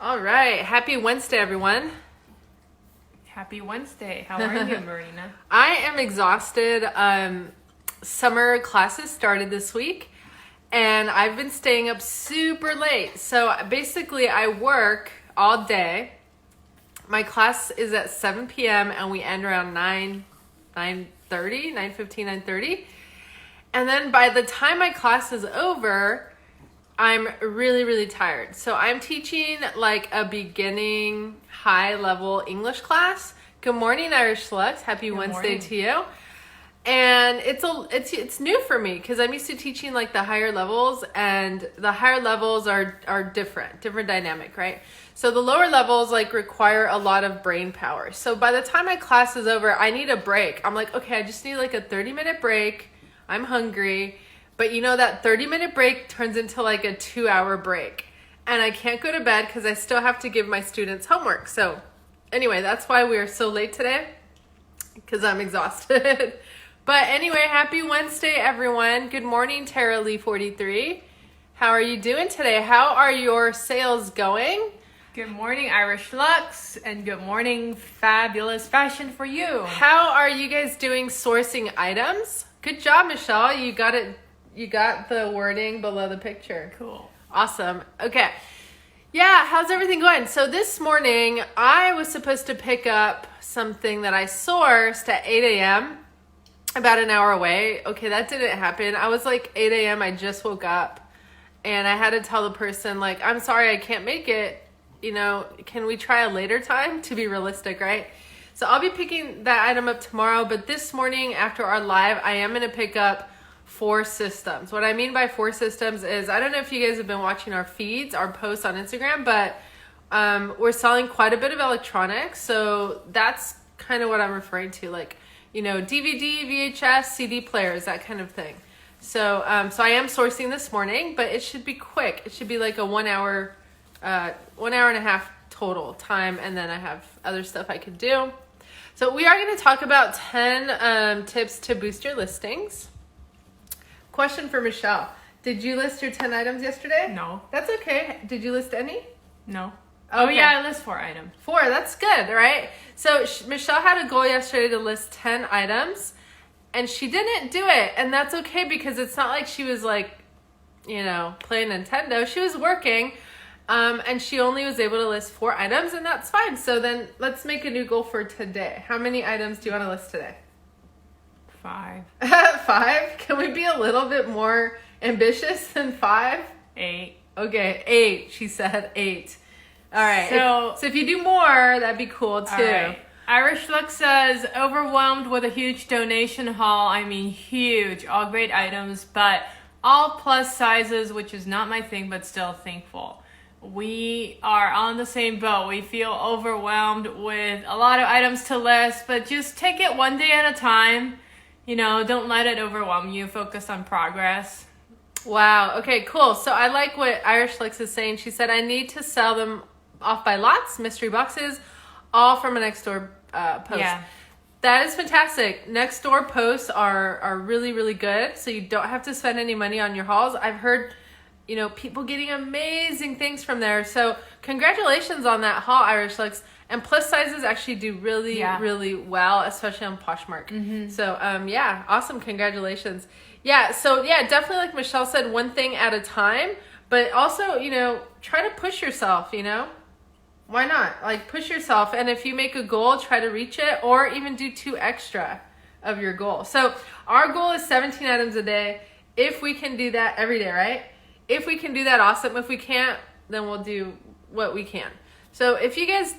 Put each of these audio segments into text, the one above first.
All right. Happy Wednesday, everyone. Happy Wednesday. How are you, Marina? I am exhausted. Summer classes started this week, and I've been staying up super late. So basically, I work all day. My class is at 7 p.m., and we end around 9:30, 9:15, 9:30. And then by the time my class is over, I'm really, really tired. So I'm teaching like a beginning high level English class. Good morning, Irish Lux. Happy Wednesday to you. And it's new for me because I'm used to teaching like the higher levels, and the higher levels are different dynamic, right? So the lower levels like require a lot of brain power. So by the time my class is over, I need a break. I'm like, okay, I just need like a 30-minute break. I'm hungry. But you know, that 30-minute break turns into like a 2-hour break. And I can't go to bed because I still have to give my students homework. So anyway, that's why we are so late today, because I'm exhausted. But anyway, happy Wednesday, everyone. Good morning, Tara Lee 43. How are you doing today? How are your sales going? Good morning, Irish Lux, and good morning, fabulous fashion for you. How are you guys doing sourcing items? Good job, Michelle. You got it. You got the wording below the picture. Cool. Awesome. Okay. Yeah, how's everything going? So this morning, I was supposed to pick up something that I sourced at 8 a.m., about an hour away. Okay, that didn't happen. I was like 8 a.m., I just woke up, and I had to tell the person, like, I'm sorry, I can't make it. You know, can we try a later time to be realistic, right? So I'll be picking that item up tomorrow, but this morning after our live, I am going to pick up 4 systems. What I mean by 4 systems is, I don't know if you guys have been watching our feeds, our posts on Instagram, but we're selling quite a bit of electronics. So that's kind of what I'm referring to, like, you know, DVD, VHS, CD players, that kind of thing. So so I am sourcing this morning, but it should be quick. It should be like a 1 hour, 1 hour and a half total time, and then I have other stuff I could do. So we are going to talk about 10 tips to boost your listings. Question for Michelle. Did you list your 10 items yesterday? No. That's okay. Did you list any? No. Okay. Oh, yeah, I list 4 items. 4, that's good, right? So Michelle had a goal yesterday to list 10 items, and she didn't do it. And that's okay, because it's not like she was like, you know, playing Nintendo. She was working, and she only was able to list 4 items, and that's fine. So then let's make a new goal for today. How many items do you want to list today? 5. 5? Can we be a little bit more ambitious than 5? 8. Okay, 8. She said 8. All right. So if you do more, that'd be cool too. All right. Irish Look says, overwhelmed with a huge donation haul. I mean, huge. All great items, but all plus sizes, which is not my thing, but still thankful. We are on the same boat. We feel overwhelmed with a lot of items to list, but just take it one day at a time. You know, don't let it overwhelm you. Focus on progress. Wow. Okay, cool. So I like what Irish Lex is saying. She said, I need to sell them off by lots, mystery boxes, all from a Nextdoor post. Yeah. That is fantastic. Nextdoor posts are really, really good. So you don't have to spend any money on your hauls. I've heard, you know, people getting amazing things from there. So congratulations on that haul, Irish Lex. And plus sizes actually do really, really well, especially on Poshmark. Mm-hmm. So, yeah, awesome. Congratulations. Yeah, so, yeah, definitely like Michelle said, one thing at a time. But also, you know, try to push yourself, you know. Why not? Like, push yourself. And if you make a goal, try to reach it, or even do 2 extra of your goal. So our goal is 17 items a day. If we can do that every day, right? If we can do that, awesome. If we can't, then we'll do what we can. So if you guys...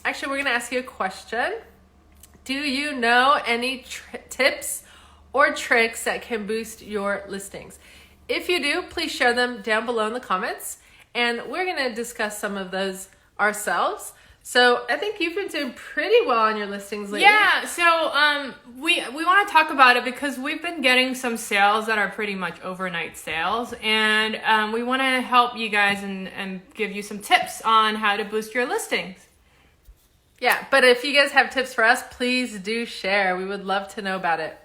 actually, we're going to ask you a question. Do you know any tips or tricks that can boost your listings? If you do, please share them down below in the comments, and we're going to discuss some of those ourselves. So I think you've been doing pretty well on your listings lately. Yeah, so we want to talk about it because we've been getting some sales that are pretty much overnight sales, and we want to help you guys and give you some tips on how to boost your listings. Yeah, but if you guys have tips for us, please do share. We would love to know about it.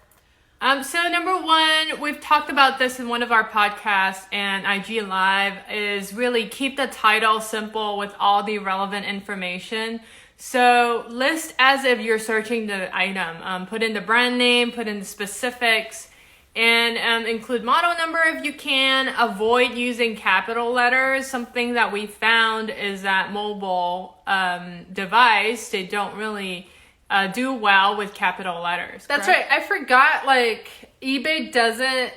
So number one, we've talked about this in one of our podcasts and IG Live, is really keep the title simple with all the relevant information. So list as if you're searching the item. Put in the brand name, put in the specifics, and include model number if you can. Avoid using capital letters. Something that we found is that mobile device, they don't really do well with capital letters. That's correct? right. I forgot, like, eBay doesn't,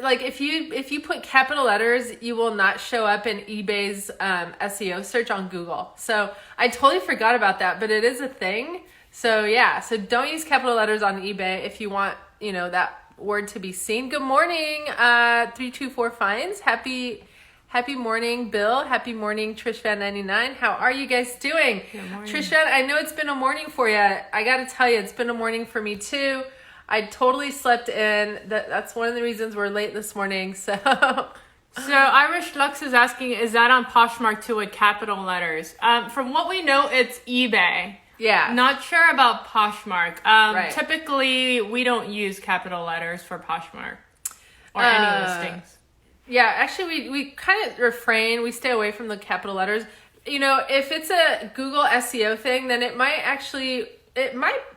like, if you put capital letters, you will not show up in eBay's SEO search on Google. So I totally forgot about that, but it is a thing. So yeah, so don't use capital letters on eBay if you want, that word to be seen. Good morning, 324 Finds. Happy morning, Bill. Happy morning, TrishVan99. How are you guys doing? Good morning. TrishVan, I know it's been a morning for you. I got to tell you, it's been a morning for me too. I totally slept in. That's one of the reasons we're late this morning. So Irish Lux is asking, is that on Poshmark too with capital letters? From what we know, it's eBay. yeah. Not sure about Poshmark. Right. Typically, we don't use capital letters for Poshmark or any listings. Yeah, actually, we kind of refrain. We stay away from the capital letters. If it's a Google SEO thing, then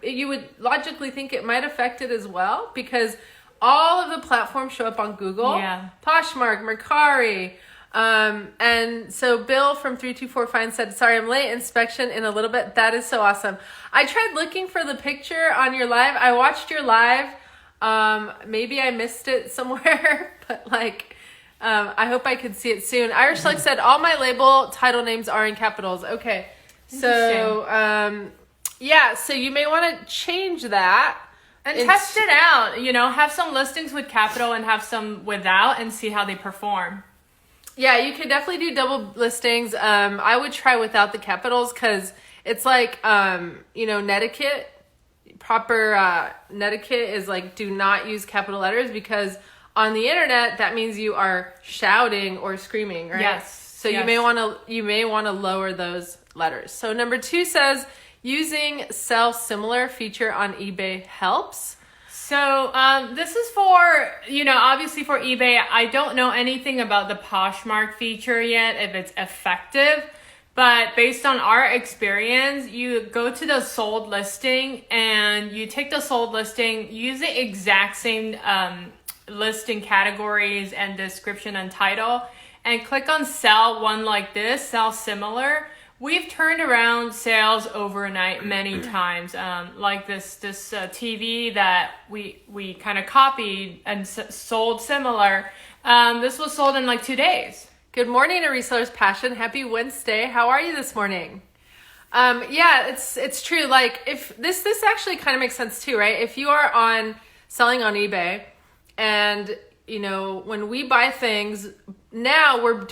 you would logically think it might affect it as well, because all of the platforms show up on Google. Yeah. Poshmark, Mercari. And so Bill from 324 Finds said, sorry, I'm late. Inspection in a little bit. That is so awesome. I tried looking for the picture on your live. I watched your live. Maybe I missed it somewhere, but I hope I could see it soon. Irish Lux said, all my label title names are in capitals. Okay. So, so you may want to change that. And test it out. Have some listings with capital and have some without and see how they perform. Yeah, you could definitely do double listings. I would try without the capitals, because it's like, netiquette. Proper netiquette is like, do not use capital letters, because on the internet, that means you are shouting or screaming, right? Yes. So you may want to lower those letters. So number 2 says, using sell similar feature on eBay helps. So this is for, obviously for eBay. I don't know anything about the Poshmark feature yet, if it's effective. But based on our experience, you go to the sold listing and you take the sold listing, use the exact same listing categories and description and title, and click on sell one like this, sell similar. We've turned around sales overnight many times, like this TV that we kind of copied and sold similar. This was sold in 2 days. Good morning, A Reseller's Passion. Happy Wednesday. How are you this morning? Yeah, it's true. Like, if this actually kind of makes sense too, right? If you are selling on eBay, and when we buy things now, we're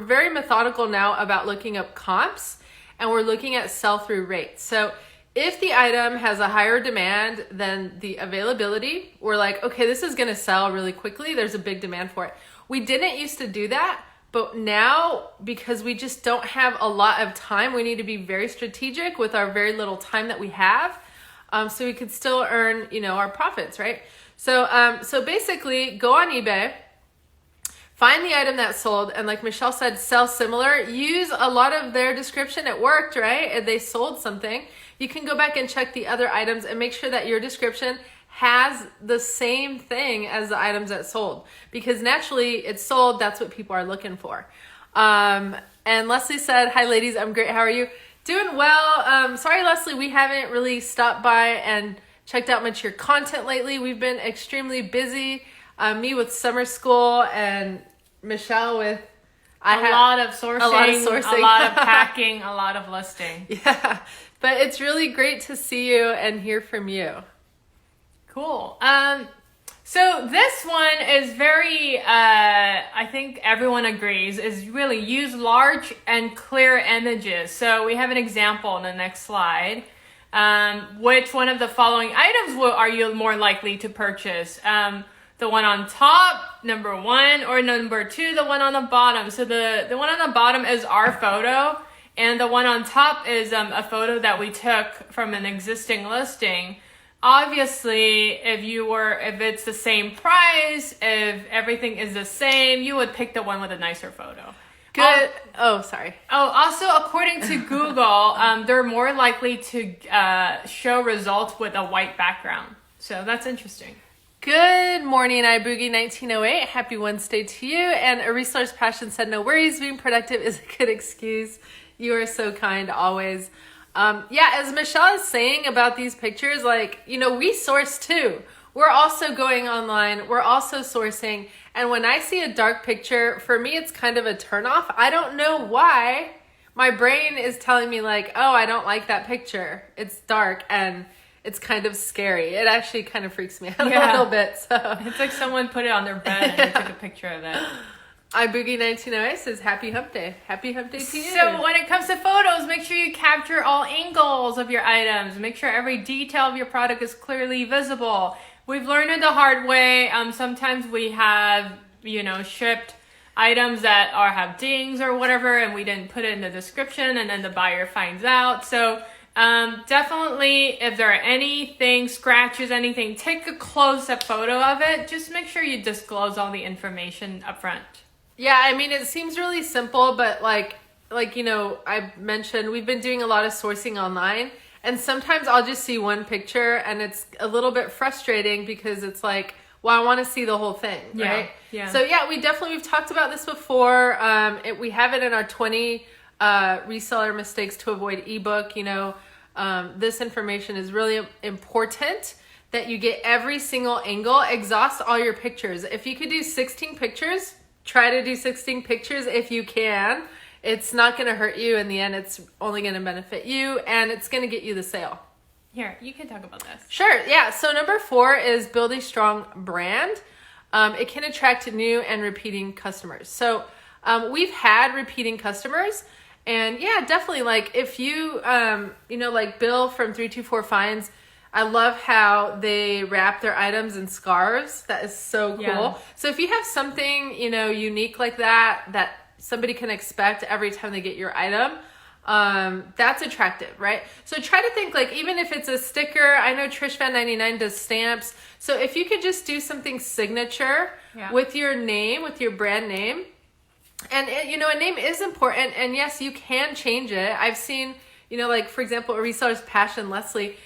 very methodical now about looking up comps, and we're looking at sell-through rates. So if the item has a higher demand than the availability, we're like, okay, this is going to sell really quickly. There's a big demand for it. We didn't used to do that, but now, because we just don't have a lot of time, we need to be very strategic with our very little time that we have, so we could still earn, our profits, right? So basically, go on eBay, find the item that's sold, and like Michelle said, sell similar. Use a lot of their description. It worked, right? And they sold something. You can go back and check the other items and make sure that your description has the same thing as the items that sold, because naturally it's sold. That's what people are looking for. And Leslie said, hi ladies, I'm great. How are you? Doing well. Sorry, Leslie, we haven't really stopped by and checked out much of your content lately. We've been extremely busy. Me with summer school, and Michelle with a lot of sourcing, a lot of packing, a lot of listing. Yeah, but it's really great to see you and hear from you. Cool. So this one is very, I think everyone agrees, is really use large and clear images. So we have an example in the next slide. Which one of the following items are you more likely to purchase? The one on top, number 1, or number 2, the one on the bottom. So the one on the bottom is our photo, and the one on top is a photo that we took from an existing listing. Obviously, if it's the same price, if everything is the same, you would pick the one with a nicer photo. Good. Sorry. Also, according to Google, they're more likely to show results with a white background. So that's interesting. Good morning, iBoogie 1908. Happy Wednesday to you. And a reseller's passion said, no worries, being productive is a good excuse. You are so kind always. As Michelle is saying about these pictures, we source too. We're also going online. We're also sourcing. And when I see a dark picture, for me, it's kind of a turnoff. I don't know why. My brain is telling me I don't like that picture. It's dark and it's kind of scary. It actually kind of freaks me out a little bit. So it's like someone put it on their bed and took a picture of it. iBoogie 1908 says happy hump day. Happy hump day to you. So when it comes to photos, make sure you capture all angles of your items. Make sure every detail of your product is clearly visible. We've learned it the hard way. Sometimes we have, shipped items that have dings or whatever, and we didn't put it in the description, and then the buyer finds out. So definitely, if there are anything, scratches, anything, take a close-up photo of it. Just make sure you disclose all the information up front. Yeah, I mean, it seems really simple, but I mentioned, we've been doing a lot of sourcing online, and sometimes I'll just see one picture and it's a little bit frustrating because it's I want to see the whole thing, right? Yeah. So we've talked about this before. We have it in our 20 reseller mistakes to avoid ebook. This information is really important that you get every single angle, exhaust all your pictures. If you could do 16 pictures, try to do 16 pictures if you can. It's not going to hurt you in the end. It's only going to benefit you, and it's going to get you the sale. Here, you can talk about this. Sure, yeah. So number 4 is build a strong brand. It can attract new and repeating customers. So we've had repeating customers, and definitely if you, Bill from 324 Finds, I love how they wrap their items in scarves. That is so cool. Yeah. So if you have something, unique like that somebody can expect every time they get your item, that's attractive, right? So try to think even if it's a sticker. I know Trish Van 99 does stamps. So if you could just do something signature with your name, with your brand name, and a name is important, and yes, you can change it. I've seen, for example, a reseller's passion, Leslie,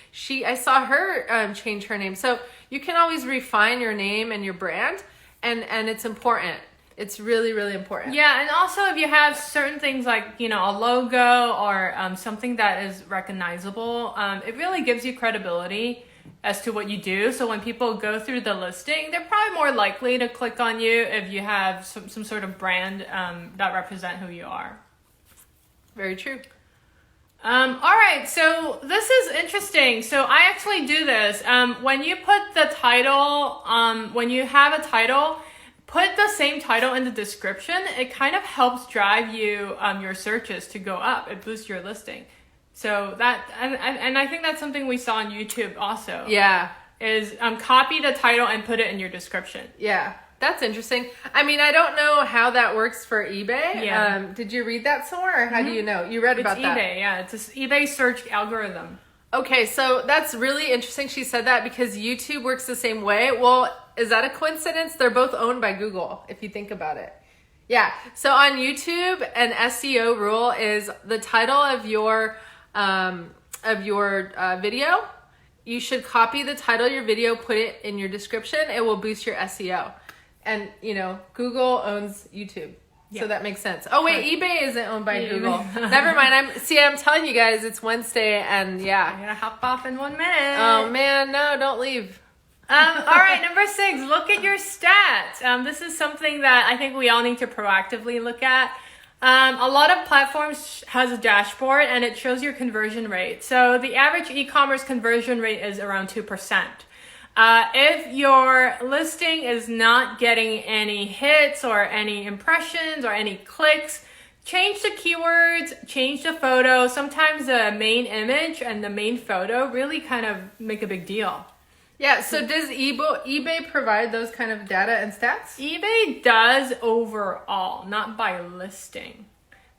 I saw her change her name. So you can always refine your name and your brand, and it's important. It's really, really important. Yeah, and also if you have certain things like, a logo or something that is recognizable, it really gives you credibility as to what you do. So when people go through the listing, they're probably more likely to click on you if you have some sort of brand that represent who you are. Very true. All right, so this is interesting. So I actually do this. When you put the title, when you have a title, put the same title in the description. It kind of helps drive you your searches to go up. It boosts your listing. So that, and I think that's something we saw on YouTube also. Yeah. Is copy the title and put it in your description. Yeah, that's interesting. I mean, I don't know how that works for eBay. Yeah. Did you read that somewhere, or how do you know? You read about that? It's eBay, yeah. It's an eBay search algorithm. Okay, so that's really interesting she said that because YouTube works the same way. Well, is that a coincidence? They're both owned by Google, if you think about it. Yeah, so on YouTube, an SEO rule is the title of your video. You should copy the title of your video, put it in your description. It will boost your SEO. And, Google owns YouTube. Yeah. So that makes sense. Oh, wait, eBay isn't owned by Google. Never mind. I'm telling you guys, it's Wednesday, and yeah. I'm going to hop off in 1 minute. Oh, man, no, don't leave. All right, number 6, look at your stats. This is something that I think we all need to proactively look at. A lot of platforms has a dashboard, and it shows your conversion rate. So the average e-commerce conversion rate is around 2%. If your listing is not getting any hits or any impressions or any clicks, change the keywords, change the photo. Sometimes the main image and the main photo really kind of make a big deal. Yeah, so does eBay provide those kind of data and stats? eBay does overall, not by listing.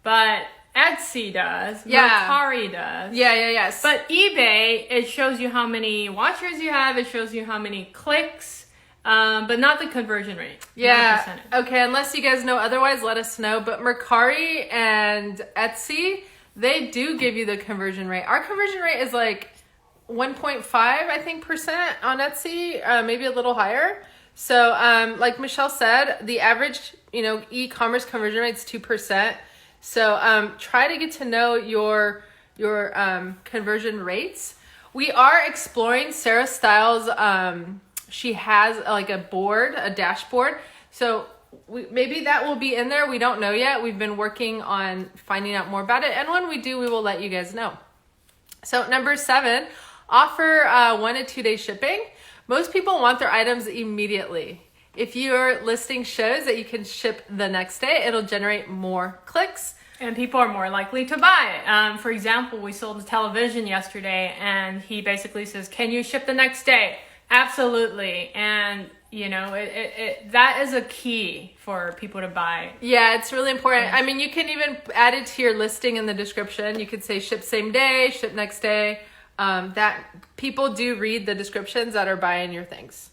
But Etsy does. Yeah. Mercari does. Yeah. But eBay, it shows you how many watchers you have. It shows you how many clicks, but not the conversion rate. Yeah. Okay, unless you guys know otherwise, let us know. But Mercari and Etsy, they do give you the conversion rate. Our conversion rate is like 1.5, I think, percent on Etsy, maybe a little higher. So, like Michelle said, the average, e-commerce conversion rate is 2%. So, try to get to know your conversion rates. We are exploring Sarah Stiles. She has like a dashboard. So maybe that will be in there. We don't know yet. We've been working on finding out more about it. And when we do, we will let you guys know. So number 7, offer 1 to 2 day shipping. Most people want their items immediately. If your listing shows that you can ship the next day, it'll generate more clicks. And people are more likely to buy. For example, we sold a television yesterday and he basically says, can you ship the next day? Absolutely. And that is a key for people to buy. Yeah, it's really important. I mean, you can even add it to your listing in the description. You could say ship same day, ship next day. That people do read the descriptions that are buying your things.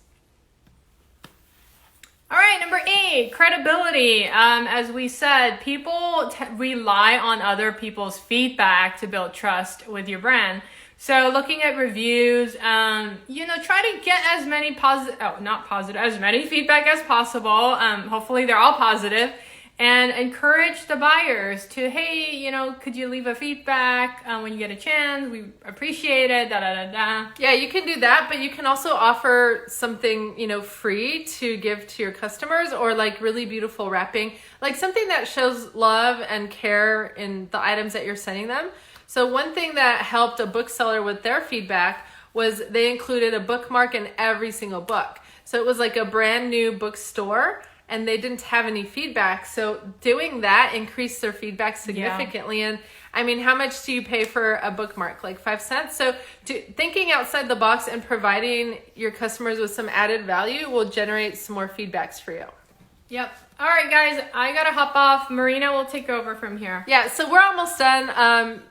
All right, number 8, credibility. As we said, people rely on other people's feedback to build trust with your brand. So looking at reviews, try to get as many as many feedback as possible. Hopefully they're all positive, and encourage the buyers to, hey, could you leave a feedback when you get a chance? We appreciate it, Yeah, you can do that, but you can also offer something, free to give to your customers, or like really beautiful wrapping, like something that shows love and care in the items that you're sending them. So one thing that helped a bookseller with their feedback was they included a bookmark in every single book. So it was like a brand new bookstore and they didn't have any feedback. So doing that increased their feedback significantly. Yeah. And I mean, how much do you pay for a bookmark? Like 5 cents? So thinking outside the box and providing your customers with some added value will generate some more feedbacks for you. Yep. All right, guys, I got to hop off. Marina will take over from here. Yeah, so we're almost done.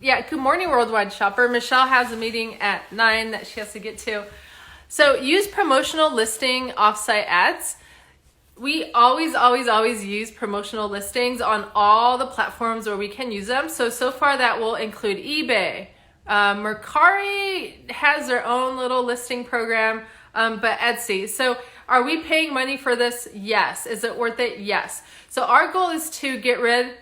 Good morning, Worldwide Shopper. Michelle has a meeting at 9 that she has to get to. So use promotional listing offsite ads. We always use promotional listings on all the platforms where we can use them. So far that will include eBay. Mercari has their own little listing program, but Etsy. So are we paying money for this? Yes. Is it worth it? Yes. So our goal is to get rid,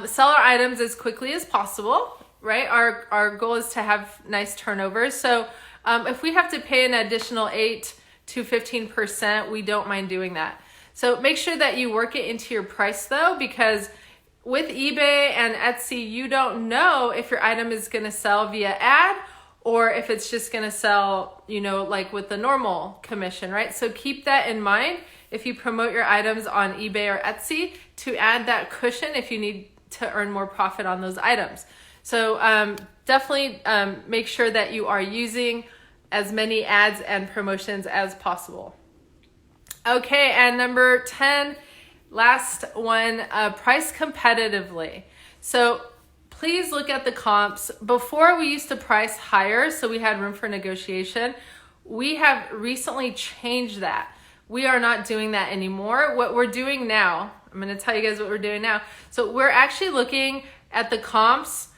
sell our items as quickly as possible, right? Our goal is to have nice turnovers. So if we have to pay an additional 8 to 15%, we don't mind doing that. So make sure that you work it into your price though, because with eBay and Etsy, you don't know if your item is going to sell via ad or if it's just going to sell, like with the normal commission, right? So keep that in mind if you promote your items on eBay or Etsy, to add that cushion if you need to earn more profit on those items. So definitely make sure that you are using as many ads and promotions as possible. Okay, and number 10, last one, price competitively. So please look at the comps. Before we used to price higher, so we had room for negotiation. We have recently changed that. We are not doing that anymore. What we're doing now, I'm going to tell you guys what we're doing now. So we're actually looking at the comps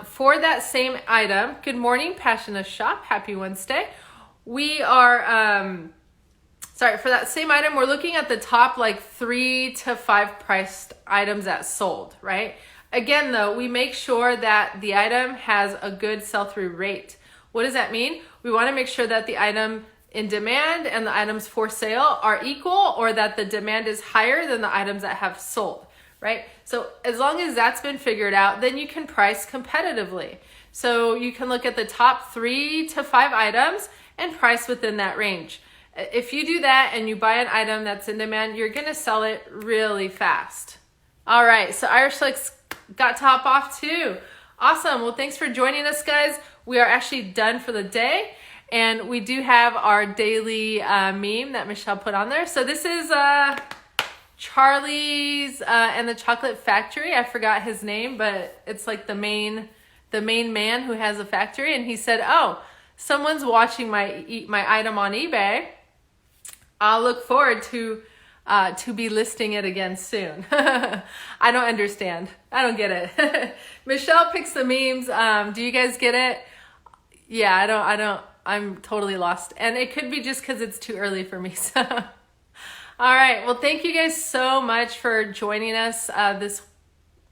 for that same item. Good morning, Passionate Shop. Happy Wednesday. We are, for that same item, we're looking at the top like 3 to 5 priced items that sold, right? Again, though, we make sure that the item has a good sell-through rate. What does that mean? We want to make sure that the item in demand and the items for sale are equal, or that the demand is higher than the items that have sold, right? So as long as that's been figured out, then you can price competitively. So you can look at the top 3 to 5 items and price within that range. If you do that and you buy an item that's in demand, you're going to sell it really fast. All right, so Irish Slicks got to hop off too. Awesome. Well, thanks for joining us, guys. We are actually done for the day. And we do have our daily meme that Michelle put on there. So this is Charlie's and the Chocolate Factory. I forgot his name, but it's like the main man who has a factory. And he said, "Oh, someone's watching my item on eBay. I'll look forward to be listing it again soon." I don't understand. I don't get it. Michelle picks the memes. Do you guys get it? Yeah, I don't. I'm totally lost. And it could be just because it's too early for me. So, all right. Well, thank you guys so much for joining us this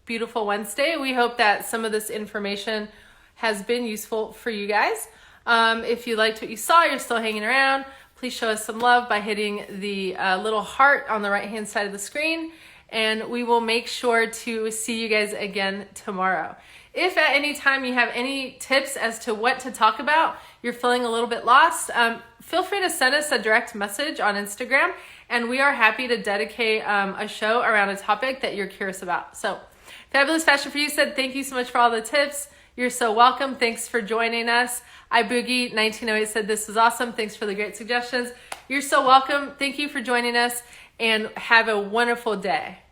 beautiful Wednesday. We hope that some of this information has been useful for you guys. If you liked what you saw, you're still hanging around, please show us some love by hitting the little heart on the right-hand side of the screen, and we will make sure to see you guys again tomorrow. If at any time you have any tips as to what to talk about, you're feeling a little bit lost, feel free to send us a direct message on Instagram, and we are happy to dedicate a show around a topic that you're curious about. So, Fabulous Fashion For You said, thank you so much for all the tips. You're so welcome. Thanks for joining us. iBoogie1908 said, this was awesome. Thanks for the great suggestions. You're so welcome. Thank you for joining us, and have a wonderful day.